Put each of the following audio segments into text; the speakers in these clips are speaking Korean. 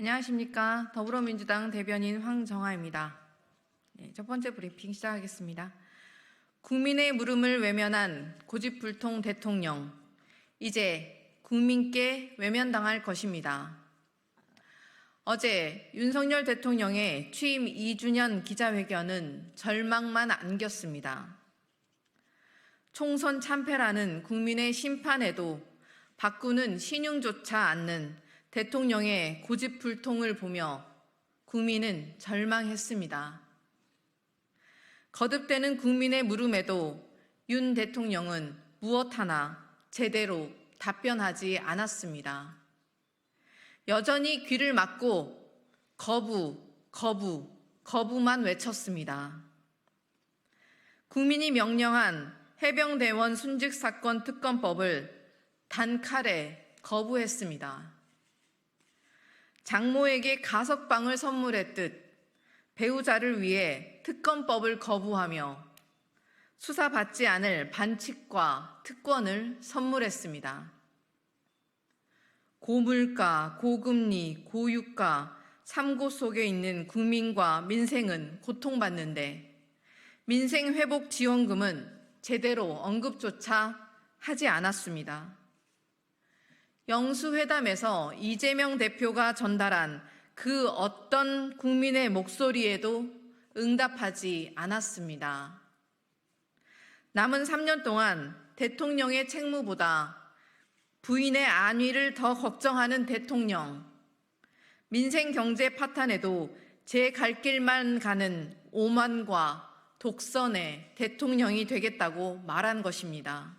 안녕하십니까. 더불어민주당 대변인 황정아입니다. 첫 번째 브리핑 시작하겠습니다. 국민의 물음을 외면한 고집불통 대통령, 이제 국민께 외면당할 것입니다. 어제 윤석열 대통령의 취임 2주년 기자회견은 절망만 안겼습니다. 총선 참패라는 국민의 심판에도 바꾸는 신용조차 않는 대통령의 고집불통을 보며 국민은 절망했습니다. 거듭되는 국민의 물음에도 윤 대통령은 무엇 하나 제대로 답변하지 않았습니다. 여전히 귀를 막고 거부만 외쳤습니다. 국민이 명령한 해병대원 순직사건 특검법을 단칼에 거부했습니다. 장모에게 가석방을 선물했듯 배우자를 위해 특검법을 거부하며 수사받지 않을 반칙과 특권을 선물했습니다. 고물가, 고금리, 고유가, 삼고 속에 있는 국민과 민생은 고통받는데 민생회복지원금은 제대로 언급조차 하지 않았습니다. 영수회담에서 이재명 대표가 전달한 그 어떤 국민의 목소리에도 응답하지 않았습니다. 남은 3년 동안 대통령의 책무보다 부인의 안위를 더 걱정하는 대통령, 민생 경제 파탄에도 제 갈 길만 가는 오만과 독선의 대통령이 되겠다고 말한 것입니다.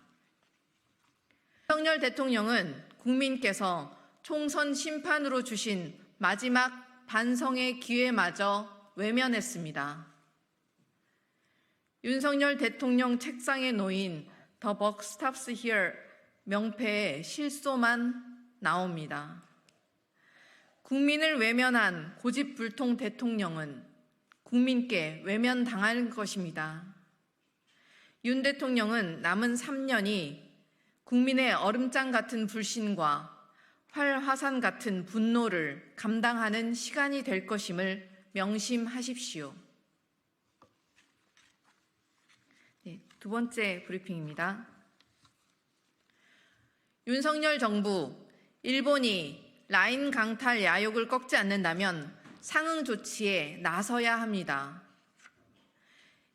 윤석열 대통령은 국민께서 총선 심판으로 주신 마지막 반성의 기회마저 외면했습니다. 윤석열 대통령 책상에 놓인 The buck stops here 명패의 실소만 나옵니다. 국민을 외면한 고집불통 대통령은 국민께 외면당할 것입니다. 윤 대통령은 남은 3년이 국민의 얼음장 같은 불신과 활화산 같은 분노를 감당하는 시간이 될 것임을 명심하십시오. 두 번째 브리핑입니다. 윤석열 정부, 일본이 라인 강탈 야욕을 꺾지 않는다면 상응 조치에 나서야 합니다.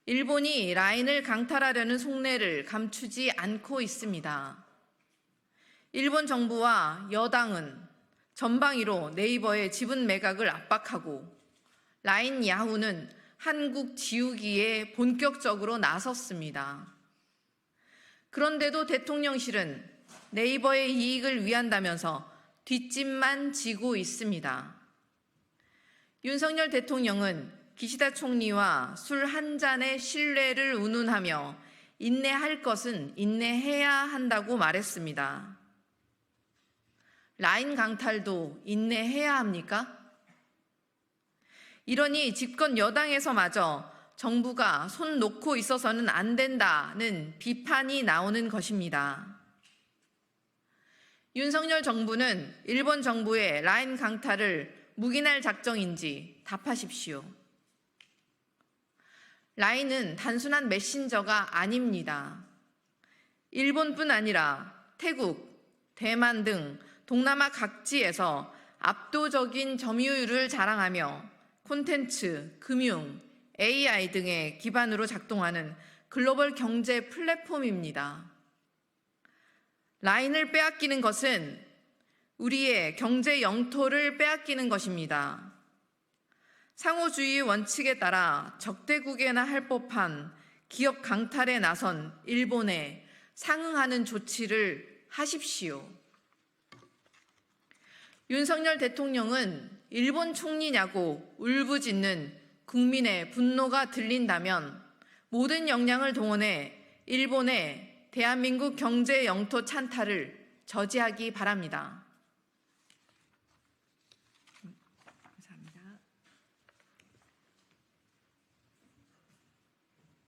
일본이 라인을 강탈하려는 속내를 감추지 않고 있습니다. 일본 정부와 여당은 전방위로 네이버의 지분 매각을 압박하고 라인 야후는 한국 지우기에 본격적으로 나섰습니다. 그런데도 대통령실은 네이버의 이익을 위한다면서 뒷짐만 지고 있습니다. 윤석열 대통령은 기시다 총리와 술 한 잔의 신뢰를 운운하며 인내할 것은 인내해야 한다고 말했습니다. 라인 강탈도 인내해야 합니까? 이러니 집권 여당에서마저 정부가 손 놓고 있어서는 안 된다는 비판이 나오는 것입니다. 윤석열 정부는 일본 정부의 라인 강탈을 묵인할 작정인지 답하십시오. 라인은 단순한 메신저가 아닙니다. 일본뿐 아니라 태국, 대만 등 동남아 각지에서 압도적인 점유율을 자랑하며 콘텐츠, 금융, AI 등의 기반으로 작동하는 글로벌 경제 플랫폼입니다. 라인을 빼앗기는 것은 우리의 경제 영토를 빼앗기는 것입니다. 상호주의 원칙에 따라 적대국에나 할 법한 기업 강탈에 나선 일본에 상응하는 조치를 하십시오. 윤석열 대통령은 일본 총리냐고 울부짖는 국민의 분노가 들린다면 모든 역량을 동원해 일본의 대한민국 경제 영토 찬탈을 저지하기 바랍니다.